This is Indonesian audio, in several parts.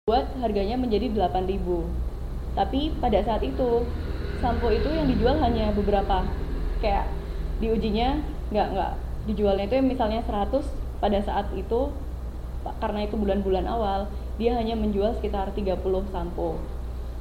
buat harganya menjadi 8.000. Tapi pada saat itu sampo itu yang dijual hanya beberapa. Kayak diujinya nggak dijualnya itu misalnya 100, pada saat itu karena itu bulan-bulan awal dia hanya menjual sekitar 30 sampo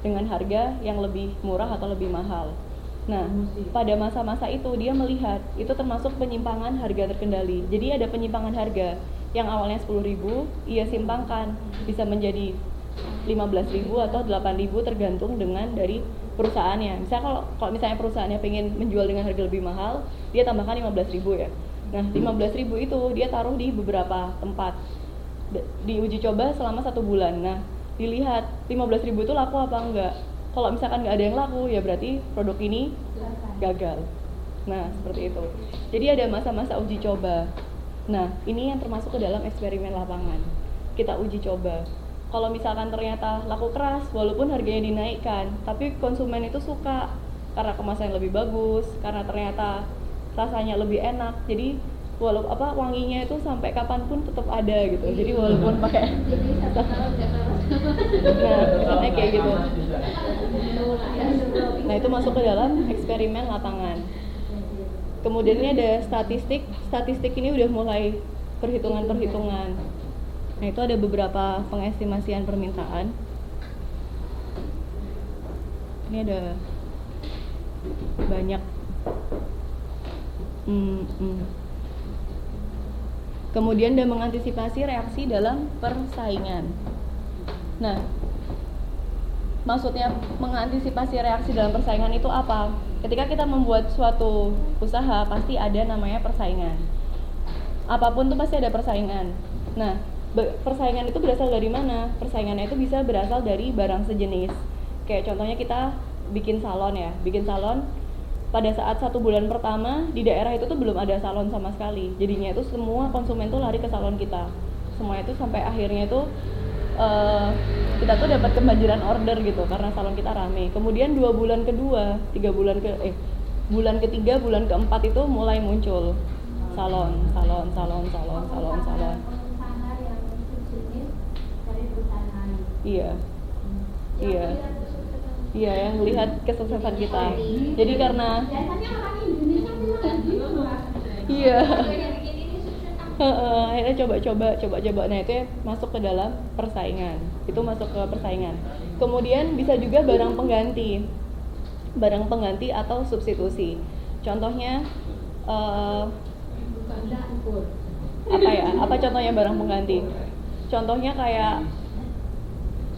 dengan harga yang lebih murah atau lebih mahal. Nah, pada masa-masa itu dia melihat itu termasuk penyimpangan harga terkendali. Jadi ada penyimpangan harga yang awalnya 10.000 ia simpangkan bisa menjadi 15.000 atau 8.000 tergantung dengan dari perusahaannya. Misalnya kalau misalnya perusahaannya pengen menjual dengan harga lebih mahal, dia tambahkan 15.000 ya. Nah, 15.000 itu dia taruh di beberapa tempat. Diuji coba selama 1 bulan. Nah, dilihat 15.000 itu laku apa enggak. Kalau misalkan nggak ada yang laku, ya berarti produk ini gagal. Nah, seperti itu. Jadi ada masa-masa uji coba. Nah, ini yang termasuk ke dalam eksperimen lapangan. Kita uji coba. Kalau misalkan ternyata laku keras, walaupun harganya dinaikkan, tapi konsumen itu suka karena kemasan yang lebih bagus, karena ternyata rasanya lebih enak. Jadi walaupun wanginya itu sampai kapanpun tetap ada gitu. Jadi walaupun pakai nah, kayak gitu. Nah, itu masuk ke dalam eksperimen lapangan. Kemudian ini ada statistik. Statistik ini udah mulai perhitungan-perhitungan. Nah, itu ada beberapa pengestimasian permintaan. Ini ada banyak. Kemudian dia mengantisipasi reaksi dalam persaingan. Nah, maksudnya mengantisipasi reaksi dalam persaingan itu apa? Ketika kita membuat suatu usaha, pasti ada namanya persaingan. Apapun tuh pasti ada persaingan. Nah, persaingan itu berasal dari mana? Persaingannya itu bisa berasal dari barang sejenis. Kayak contohnya kita bikin salon ya. Bikin salon, pada saat 1 bulan pertama di daerah itu tuh belum ada salon sama sekali. Jadinya itu semua konsumen tuh lari ke salon kita. Semua itu sampai akhirnya itu kita tuh dapat kebanjiran order gitu karena salon kita rame. Kemudian 2 bulan kedua, bulan ketiga, bulan keempat itu mulai muncul salon. Iya, yang melihat kesuksesan kita. Jadi karena iya. Akhirnya coba. Nah, itu ya masuk ke dalam persaingan. Itu masuk ke persaingan. Kemudian bisa juga barang pengganti. Barang pengganti atau substitusi. Contohnya apa contohnya barang pengganti? Contohnya kayak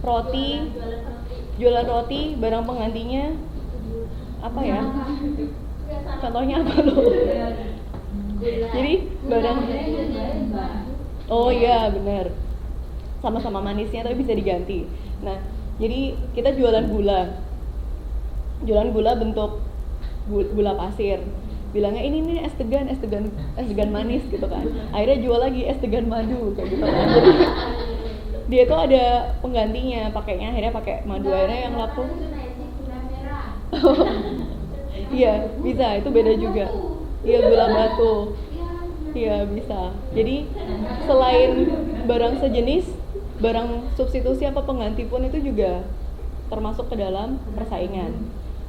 roti, jualan roti, barang penggantinya apa ya? Contohnya apa loh? Jadi barang, oh iya benar, sama-sama manisnya tapi bisa diganti. Nah, jadi kita jualan gula bentuk gula pasir. Bilangnya ini es degan manis gitu kan. Akhirnya jual lagi es degan madu kayak gitu kan. Jadi dia tuh ada penggantinya, pakainya akhirnya pakai madu, akhirnya yang laku. Iya, bisa, itu beda juga. Iya, gula batu. Iya, bisa. Jadi selain barang sejenis, barang substitusi apa pengganti pun itu juga termasuk ke dalam persaingan.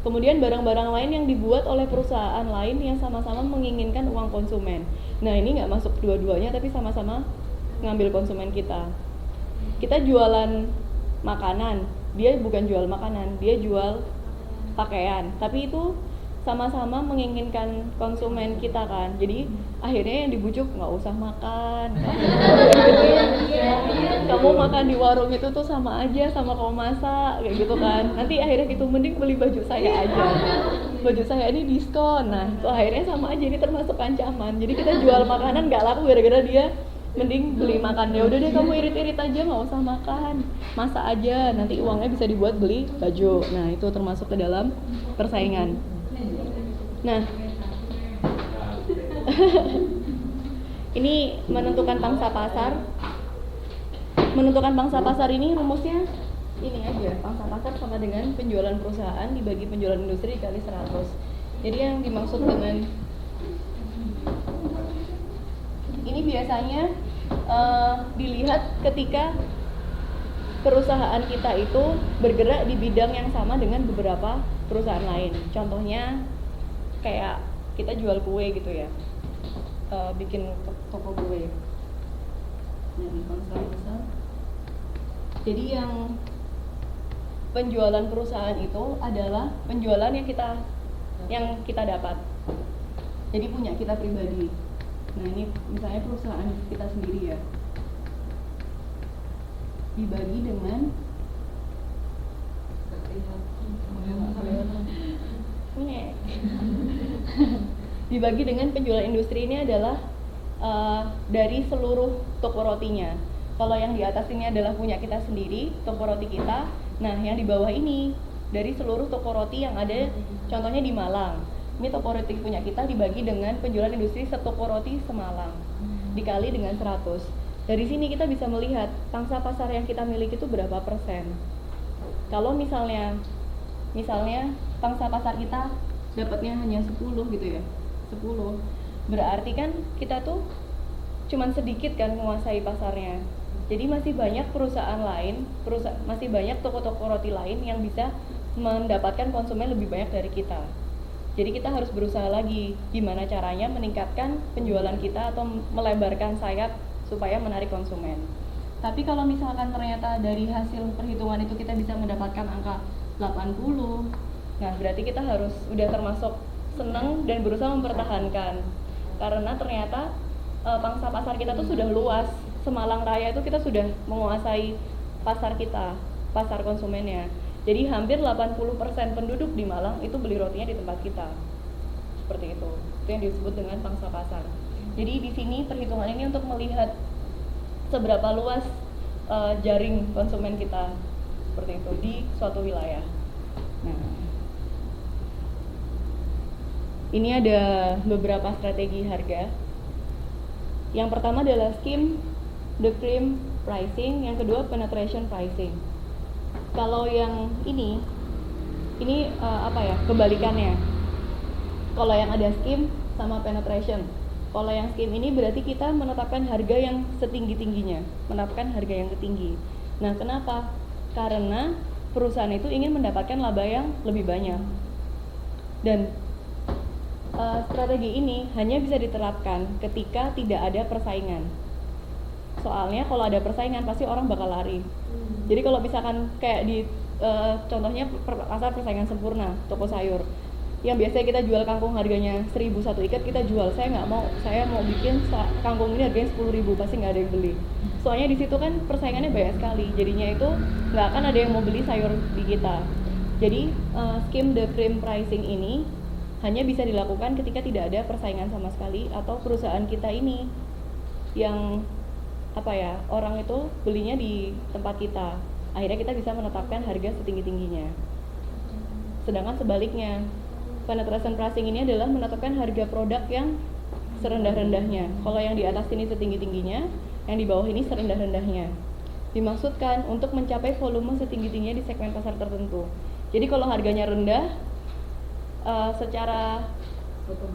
Kemudian barang-barang lain yang dibuat oleh perusahaan lain yang sama-sama menginginkan uang konsumen. Nah, ini nggak masuk dua-duanya, tapi sama-sama ngambil konsumen kita. Kita jualan makanan, dia bukan jual makanan, dia jual pakaian. Tapi itu sama-sama menginginkan konsumen kita kan. Jadi akhirnya yang dibujuk nggak usah makan. Kamu makan di warung itu tuh sama aja sama kamu masak kayak gitu kan. Nanti akhirnya gitu, mending beli baju saya aja. Baju saya ini diskon. Nah, itu akhirnya sama aja, ini termasuk ancaman. Jadi kita jual makanan nggak laku gara-gara dia mending beli makan. Ya udah deh, kamu irit-irit aja, nggak usah makan, masak aja, nanti uangnya bisa dibuat beli baju. Nah, itu termasuk ke dalam persaingan. Nah, ini menentukan pangsa pasar. Menentukan pangsa pasar ini rumusnya ini aja, pangsa pasar sama dengan penjualan perusahaan dibagi penjualan industri kali 100. Jadi yang dimaksud dengan ini biasanya dilihat ketika perusahaan kita itu bergerak di bidang yang sama dengan beberapa perusahaan lain. Contohnya kayak kita jual kue gitu ya, bikin toko kue. Nah, ini besar. Jadi yang penjualan perusahaan itu adalah penjualan yang kita dapat. Jadi punya kita pribadi. Nah, ini misalnya perusahaan kita sendiri ya. Dibagi dengan dibagi dengan penjualan industri ini adalah dari seluruh toko rotinya. Kalau yang di atas ini adalah punya kita sendiri, toko roti kita. Nah, yang di bawah ini dari seluruh toko roti yang ada, contohnya di Malang. Ini toko roti punya kita dibagi dengan penjualan industri setoko roti Semalang, dikali dengan 100. Dari sini kita bisa melihat pangsa pasar yang kita miliki itu berapa persen. Kalau misalnya pangsa pasar kita dapatnya hanya 10 gitu ya, 10, berarti kan kita tuh cuman sedikit kan menguasai pasarnya. Jadi masih banyak perusahaan lain, masih banyak toko-toko roti lain yang bisa mendapatkan konsumen lebih banyak dari kita. Jadi kita harus berusaha lagi gimana caranya meningkatkan penjualan kita atau melebarkan sayap supaya menarik konsumen. Tapi kalau misalkan ternyata dari hasil perhitungan itu kita bisa mendapatkan angka 80, nah berarti kita harus udah termasuk senang dan berusaha mempertahankan. Karena ternyata pangsa pasar kita tuh sudah luas. Semalang Raya itu kita sudah menguasai pasar kita, pasar konsumennya. Jadi hampir 80% penduduk di Malang itu beli rotinya di tempat kita. Seperti itu. Itu yang disebut dengan pangsa pasar. Jadi di sini perhitungan ini untuk melihat seberapa luas jaring konsumen kita seperti itu di suatu wilayah. Nah, ini ada beberapa strategi harga. Yang pertama adalah scheme the cream pricing, yang kedua penetration pricing. Kalau yang ini kebalikannya. Kalau yang ada scheme sama penetration. Kalau yang scheme ini berarti kita menetapkan harga yang setinggi-tingginya, menetapkan harga yang tertinggi. Nah, kenapa? Karena perusahaan itu ingin mendapatkan laba yang lebih banyak. Dan strategi ini hanya bisa diterapkan ketika tidak ada persaingan. Soalnya kalau ada persaingan pasti orang bakal lari. Jadi kalau misalkan kayak di contohnya pasar persaingan sempurna, toko sayur. Yang biasanya kita jual kangkung harganya 1.000 satu ikat, kita jual, saya mau bikin kangkung ini harganya 10.000, pasti nggak ada yang beli. Soalnya di situ kan persaingannya banyak sekali, jadinya itu nggak akan ada yang mau beli sayur di kita. Jadi scheme the cream pricing ini hanya bisa dilakukan ketika tidak ada persaingan sama sekali, atau perusahaan kita ini yang orang itu belinya di tempat kita. Akhirnya kita bisa menetapkan harga setinggi-tingginya. Sedangkan sebaliknya, penetration pricing ini adalah menetapkan harga produk yang serendah-rendahnya. Kalau yang di atas ini setinggi-tingginya, yang di bawah ini serendah-rendahnya. Dimaksudkan untuk mencapai volume setinggi-tingginya di segmen pasar tertentu. Jadi kalau harganya rendah, secara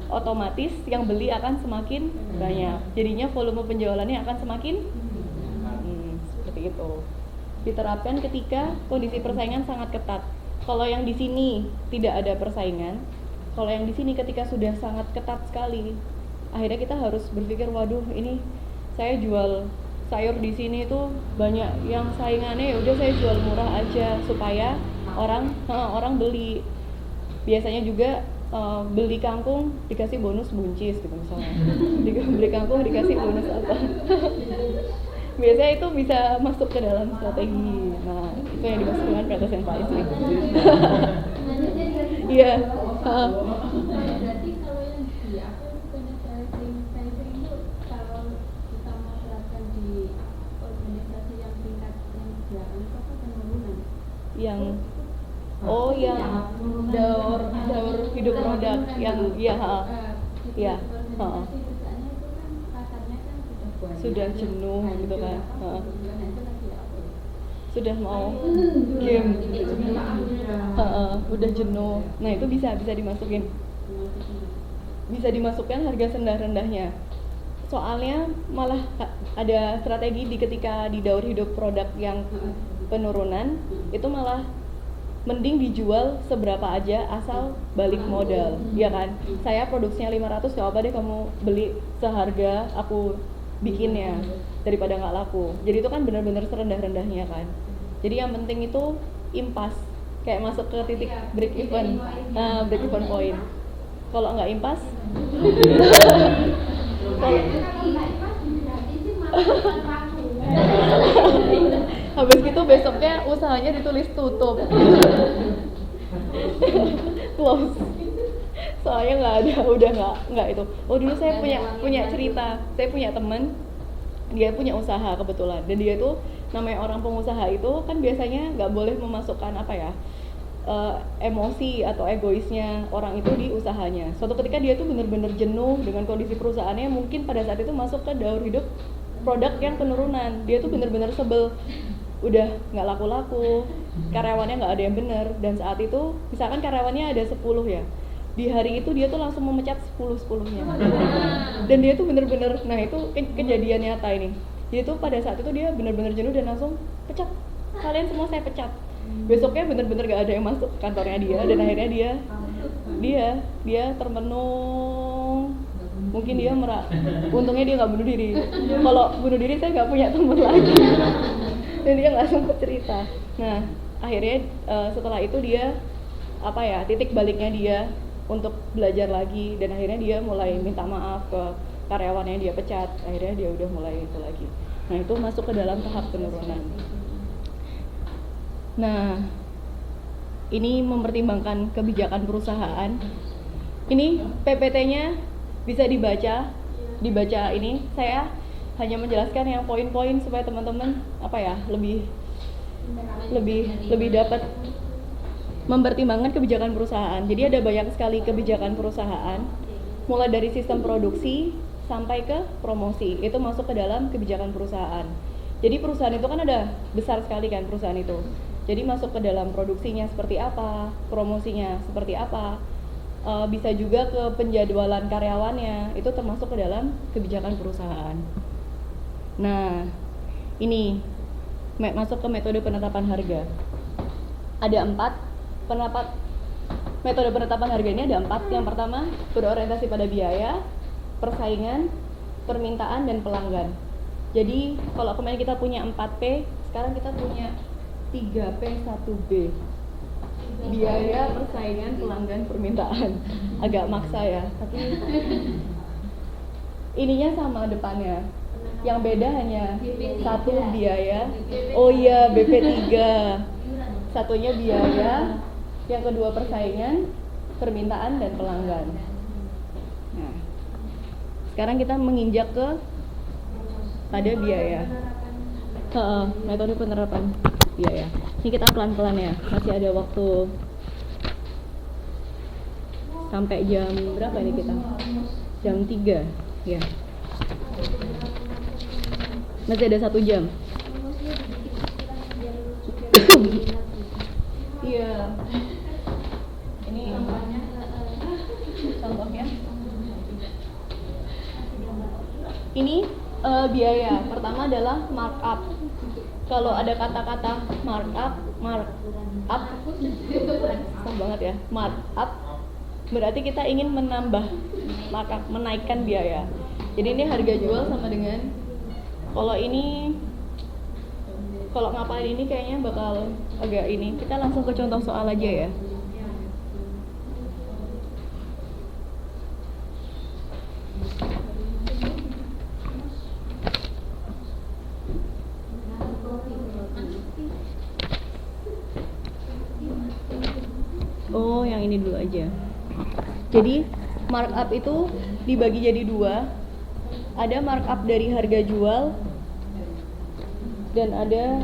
otomatis yang beli akan semakin banyak. Jadinya volume penjualannya akan semakin seperti itu. Diterapkan ketika kondisi persaingan sangat ketat. Kalau yang di sini tidak ada persaingan, kalau yang di sini ketika sudah sangat ketat sekali, akhirnya kita harus berpikir, waduh, ini saya jual sayur di sini itu banyak yang saingannya, ya udah saya jual murah aja supaya orang beli. Biasanya juga beli kangkung dikasih bonus buncis gitu misalnya. Beli kangkung dikasih bonus apa? Biasanya itu bisa masuk ke dalam strategi. Nah, itu yang dimaksud dengan penetration pricing. Iya. Berarti kalau yang di penetration pricing itu kalau kita mau terapkan di organisasi yang tingkat yang jualan itu apa penurunan? Yang daur hidup produk yang sudah jenuh gitu kan, sudah mau game, udah jenuh. Nah itu bisa dimasukkan harga rendah-rendahnya. Soalnya malah ada strategi ketika di daur hidup produk yang penurunan, itu malah mending dijual seberapa aja asal balik modal, ya kan? Saya produksinya 500, gak apa deh kamu beli seharga aku bikinnya daripada nggak laku. Jadi itu kan benar-benar serendah-rendahnya kan. Jadi yang penting itu impas, kayak masuk ke titik break even, break even point. Kalau nggak impas, habis gitu besoknya usahanya ditulis tutup, close. Soalnya nggak ada, udah nggak itu. Oh dulu saya punya cerita, saya punya teman, dia punya usaha kebetulan, dan dia tuh namanya orang pengusaha itu kan biasanya nggak boleh memasukkan apa ya, emosi atau egoisnya orang itu di usahanya. Suatu ketika dia tuh bener-bener jenuh dengan kondisi perusahaannya, mungkin pada saat itu masuk ke daur hidup produk yang penurunan. Dia tuh bener-bener sebel, udah nggak laku-laku, karyawannya nggak ada yang bener, dan saat itu misalkan karyawannya ada 10 ya, di hari itu dia tuh langsung memecat 10-10-nya. Dan dia tuh bener-bener, nah itu kejadian nyata ini. Dia tuh pada saat itu dia bener-bener jenuh dan langsung pecat, kalian semua saya pecat. Besoknya bener-bener gak ada yang masuk kantornya dia, dan akhirnya dia termenung. Mungkin dia untungnya dia nggak bunuh diri. Kalau bunuh diri saya nggak punya teman lagi. Dan dia nggak sempat cerita. Nah akhirnya setelah itu dia titik baliknya dia untuk belajar lagi, dan akhirnya dia mulai minta maaf ke karyawannya yang dia pecat. Akhirnya dia udah mulai itu lagi. Nah itu masuk ke dalam tahap penurunan. Nah, ini mempertimbangkan kebijakan perusahaan. Ini PPT-nya bisa dibaca ini. Saya hanya menjelaskan yang poin-poin supaya teman-teman lebih dapat mempertimbangkan kebijakan perusahaan. Jadi ada banyak sekali kebijakan perusahaan, mulai dari sistem produksi sampai ke promosi. Itu masuk ke dalam kebijakan perusahaan. Jadi perusahaan itu kan ada besar sekali kan perusahaan itu. Jadi masuk ke dalam produksinya seperti apa, promosinya seperti apa, bisa juga ke penjadwalan karyawannya, itu termasuk ke dalam kebijakan perusahaan. Nah, ini masuk ke metode penetapan harga. Ada 4 metode penetapan harga ini, ada 4. Yang pertama berorientasi pada biaya, persaingan, permintaan, dan pelanggan. Jadi kalau kemarin kita punya 4P, sekarang kita punya 3P 1B. Biaya, persaingan, pelanggan, permintaan. Agak maksa ya, tapi ininya sama depannya. Yang beda hanya satu biaya. Oh iya, BP3. Satunya biaya, yang kedua persaingan, permintaan, dan pelanggan. Nah, sekarang kita menginjak pada biaya. Metode penerapan biaya. Ini kita pelan-pelan ya, masih ada waktu sampai jam berapa ini kita? Jam 3 ya. Masih ada 1 jam. Iya. Ini contohnya. Ini biaya. Pertama adalah markup. Kalau ada kata-kata markup, susah banget ya. Markup berarti kita ingin menambah markup, menaikkan biaya. Jadi ini harga jual sama dengan, kalau ngapalin ini kayaknya bakal agak ini. Kita langsung ke contoh soal aja ya. Oh, yang ini dulu aja. Jadi markup itu dibagi jadi 2. Ada markup dari harga jual, dan ada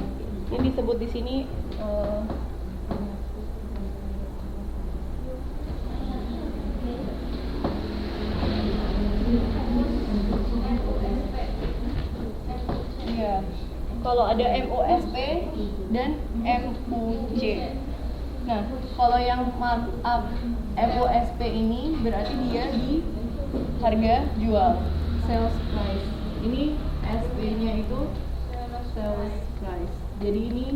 yang disebut di sini ya. Kalau ada MOSP dan MUJ. Nah, kalau yang markup MOSP ini berarti dia di harga jual, sales price. Ini SP-nya itu sales price. Jadi ini